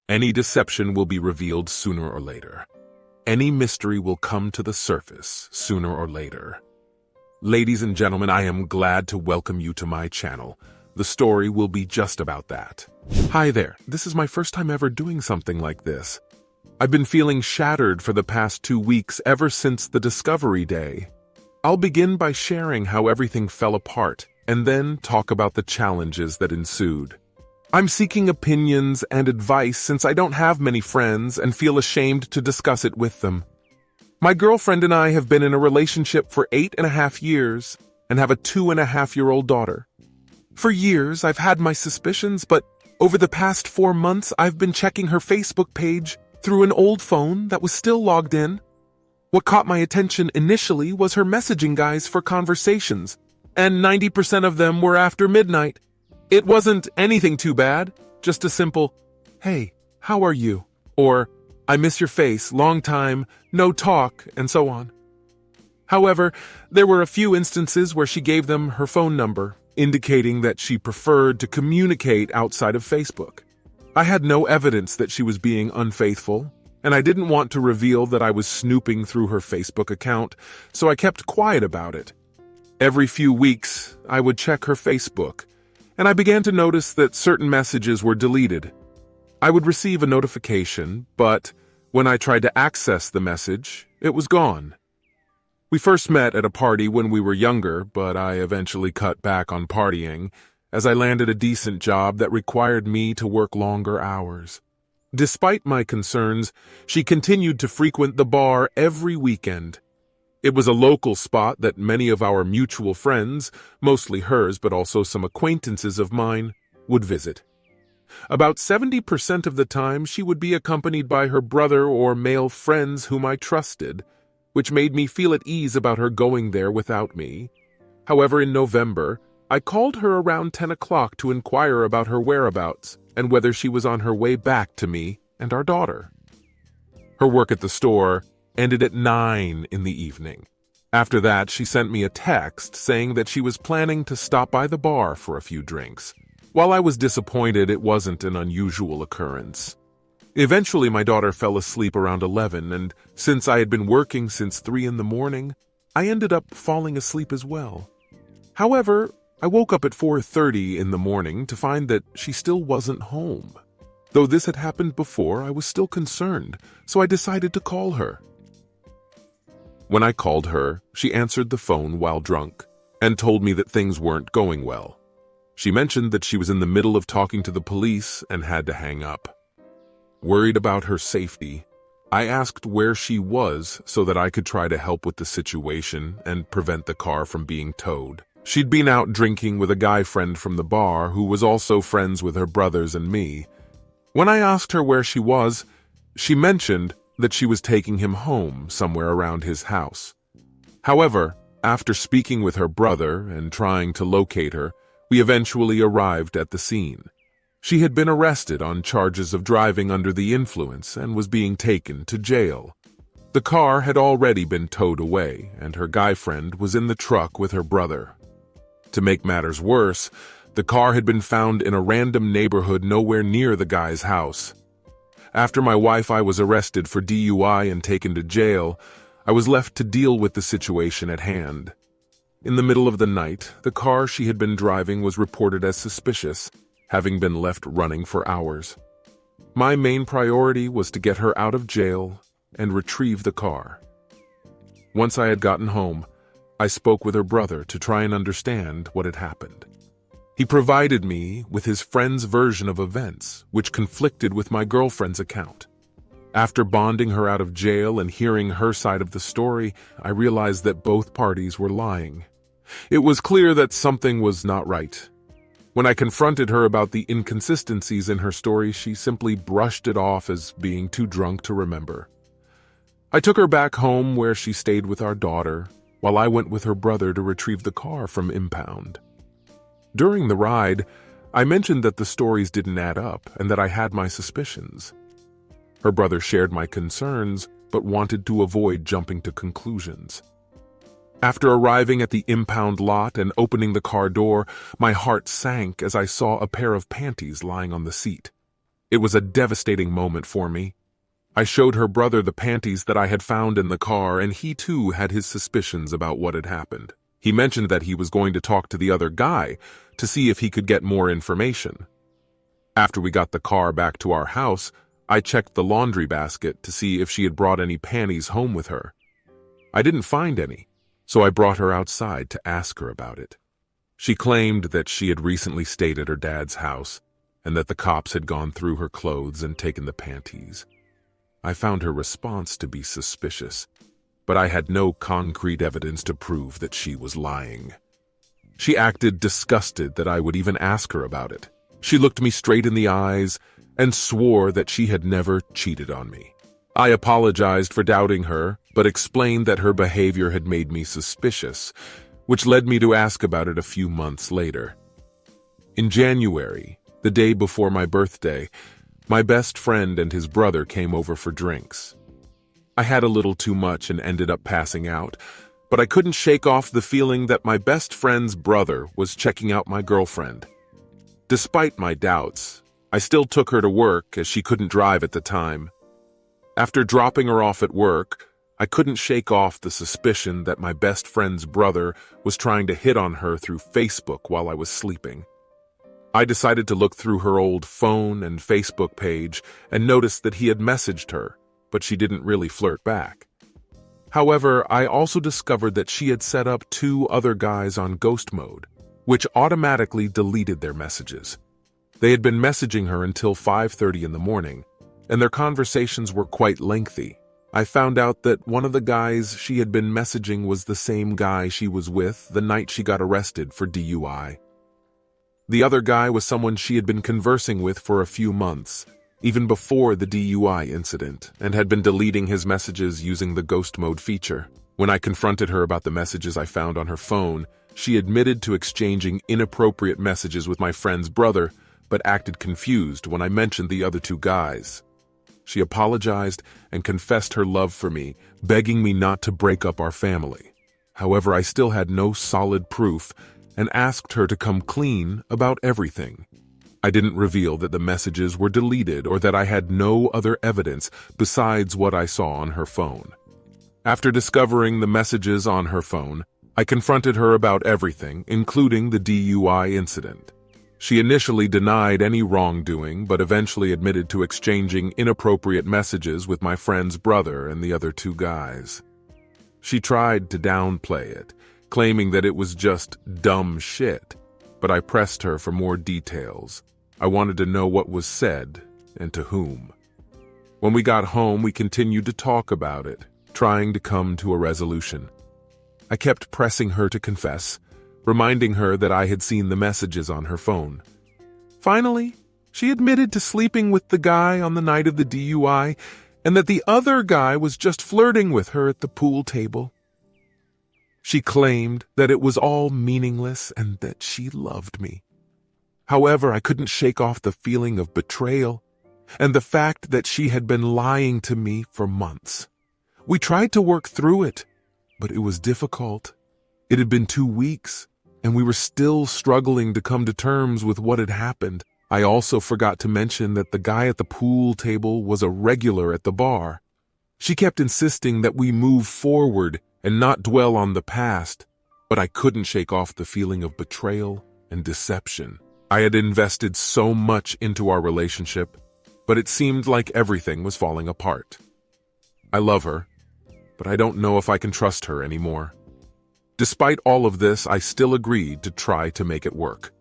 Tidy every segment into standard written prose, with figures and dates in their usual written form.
Any deception will be revealed sooner or later. Any mystery will come to the surface sooner or later. Ladies and gentlemen, I am glad to welcome you to my channel. The story will be just about that. Hi there, this is my first time ever doing something like this. I've been feeling shattered for the past 2 weeks ever since the Discovery Day. I'll begin by sharing how everything fell apart, and then talk about the challenges that ensued. I'm seeking opinions and advice since I don't have many friends and feel ashamed to discuss it with them. My girlfriend and I have been in a relationship for 8.5 years and have a 2.5-year-old daughter. For years, I've had my suspicions, but over the past 4 months, I've been checking her Facebook page through an old phone that was still logged in. What caught my attention initially was her messaging guides for conversations, and 90% of them were after midnight. It wasn't anything too bad, just a simple, "Hey, how are you?" or "I miss your face, long time, no talk," and so on. However, there were a few instances where she gave them her phone number, indicating that she preferred to communicate outside of Facebook. I had no evidence that she was being unfaithful, and I didn't want to reveal that I was snooping through her Facebook account, so I kept quiet about it. Every few weeks, I would check her Facebook, and I began to notice that certain messages were deleted. I would receive a notification, but when I tried to access the message, it was gone. We first met at a party when we were younger, but I eventually cut back on partying, as I landed a decent job that required me to work longer hours. Despite my concerns, she continued to frequent the bar every weekend. It was a local spot that many of our mutual friends, mostly hers but also some acquaintances of mine, would visit. About 70% of the time she would be accompanied by her brother or male friends whom I trusted, which made me feel at ease about her going there without me. However, in November, I called her around 10 o'clock to inquire about her whereabouts and whether she was on her way back to me and our daughter. Her work at the store ended at 9 in the evening. After that, she sent me a text saying that she was planning to stop by the bar for a few drinks. While I was disappointed, it wasn't an unusual occurrence. Eventually, my daughter fell asleep around 11, and since I had been working since 3 in the morning, I ended up falling asleep as well. However, I woke up at 4:30 in the morning to find that she still wasn't home. Though this had happened before, I was still concerned, so I decided to call her. When I called her, she answered the phone while drunk and told me that things weren't going well. She mentioned that she was in the middle of talking to the police and had to hang up. Worried about her safety, I asked where she was so that I could try to help with the situation and prevent the car from being towed. She'd been out drinking with a guy friend from the bar who was also friends with her brothers and me. When I asked her where she was, she mentioned that she was taking him home somewhere around his house. However, after speaking with her brother and trying to locate her, we eventually arrived at the scene. She had been arrested on charges of driving under the influence and was being taken to jail. The car had already been towed away, and her guy friend was in the truck with her brother. To make matters worse, the car had been found in a random neighborhood nowhere near the guy's house. After my wife and I was arrested for DUI and taken to jail, I was left to deal with the situation at hand. In the middle of the night, the car she had been driving was reported as suspicious, having been left running for hours. My main priority was to get her out of jail and retrieve the car. Once I had gotten home, I spoke with her brother to try and understand what had happened. He provided me with his friend's version of events, which conflicted with my girlfriend's account. After bonding her out of jail and hearing her side of the story, I realized that both parties were lying. It was clear that something was not right. When I confronted her about the inconsistencies in her story, she simply brushed it off as being too drunk to remember. I took her back home where she stayed with our daughter, while I went with her brother to retrieve the car from impound. During the ride, I mentioned that the stories didn't add up and that I had my suspicions. Her brother shared my concerns, but wanted to avoid jumping to conclusions. After arriving at the impound lot and opening the car door, my heart sank as I saw a pair of panties lying on the seat. It was a devastating moment for me. I showed her brother the panties that I had found in the car, and he too had his suspicions about what had happened. He mentioned that he was going to talk to the other guy to see if he could get more information. After we got the car back to our house, I checked the laundry basket to see if she had brought any panties home with her. I didn't find any, so I brought her outside to ask her about it. She claimed that she had recently stayed at her dad's house and that the cops had gone through her clothes and taken the panties. I found her response to be suspicious, but I had no concrete evidence to prove that she was lying. She acted disgusted that I would even ask her about it. She looked me straight in the eyes and swore that she had never cheated on me. I apologized for doubting her, but explained that her behavior had made me suspicious, which led me to ask about it a few months later. In January, the day before my birthday, my best friend and his brother came over for drinks. I had a little too much and ended up passing out, but I couldn't shake off the feeling that my best friend's brother was checking out my girlfriend. Despite my doubts, I still took her to work as she couldn't drive at the time. After dropping her off at work, I couldn't shake off the suspicion that my best friend's brother was trying to hit on her through Facebook while I was sleeping. I decided to look through her old phone and Facebook page and noticed that he had messaged her, but she didn't really flirt back. However, I also discovered that she had set up 2 other guys on ghost mode, which automatically deleted their messages. They had been messaging her until 5:30 in the morning, and their conversations were quite lengthy. I found out that one of the guys she had been messaging was the same guy she was with the night she got arrested for DUI. The other guy was someone she had been conversing with for a few months, even before the DUI incident, and had been deleting his messages using the ghost mode feature. When I confronted her about the messages I found on her phone, she admitted to exchanging inappropriate messages with my friend's brother, but acted confused when I mentioned the other 2 guys. She apologized and confessed her love for me, begging me not to break up our family. However, I still had no solid proof and asked her to come clean about everything. I didn't reveal that the messages were deleted or that I had no other evidence besides what I saw on her phone. After discovering the messages on her phone, I confronted her about everything, including the DUI incident. She initially denied any wrongdoing, but eventually admitted to exchanging inappropriate messages with my friend's brother and the other 2 guys. She tried to downplay it, claiming that it was just dumb shit, but I pressed her for more details. I wanted to know what was said and to whom. When we got home, we continued to talk about it, trying to come to a resolution. I kept pressing her to confess, reminding her that I had seen the messages on her phone. Finally, she admitted to sleeping with the guy on the night of the DUI and that the other guy was just flirting with her at the pool table. She claimed that it was all meaningless and that she loved me. However, I couldn't shake off the feeling of betrayal and the fact that she had been lying to me for months. We tried to work through it, but it was difficult. It had been 2 weeks, and we were still struggling to come to terms with what had happened. I also forgot to mention that the guy at the pool table was a regular at the bar. She kept insisting that we move forward and not dwell on the past, but I couldn't shake off the feeling of betrayal and deception. I had invested so much into our relationship, but it seemed like everything was falling apart. I love her, but I don't know if I can trust her anymore. Despite all of this, I still agreed to try to make it work.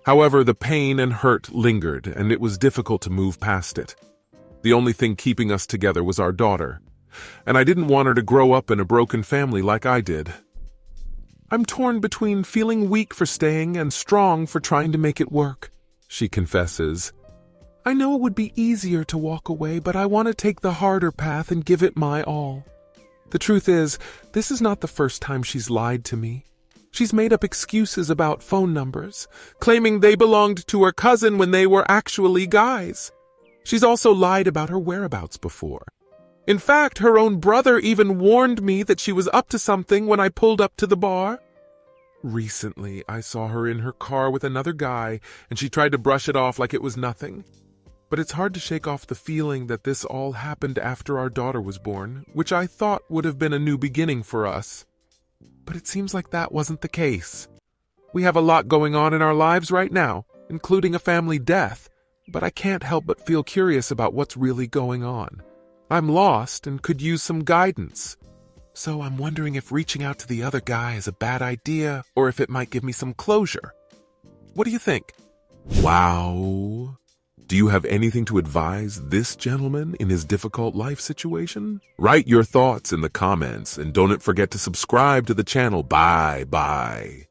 However, the pain and hurt lingered, and it was difficult to move past it. The only thing keeping us together was our daughter, and I didn't want her to grow up in a broken family like I did. I'm torn between feeling weak for staying and strong for trying to make it work, she confesses. I know it would be easier to walk away, but I want to take the harder path and give it my all. The truth is, this is not the first time she's lied to me. She's made up excuses about phone numbers, claiming they belonged to her cousin when they were actually guys. She's also lied about her whereabouts before. In fact, her own brother even warned me that she was up to something when I pulled up to the bar. Recently, I saw her in her car with another guy, and she tried to brush it off like it was nothing. But it's hard to shake off the feeling that this all happened after our daughter was born, which I thought would have been a new beginning for us. But it seems like that wasn't the case. We have a lot going on in our lives right now, including a family death, but I can't help but feel curious about what's really going on. I'm lost and could use some guidance. So I'm wondering if reaching out to the other guy is a bad idea or if it might give me some closure. What do you think? Wow. Do you have anything to advise this gentleman in his difficult life situation? Write your thoughts in the comments and don't forget to subscribe to the channel. Bye.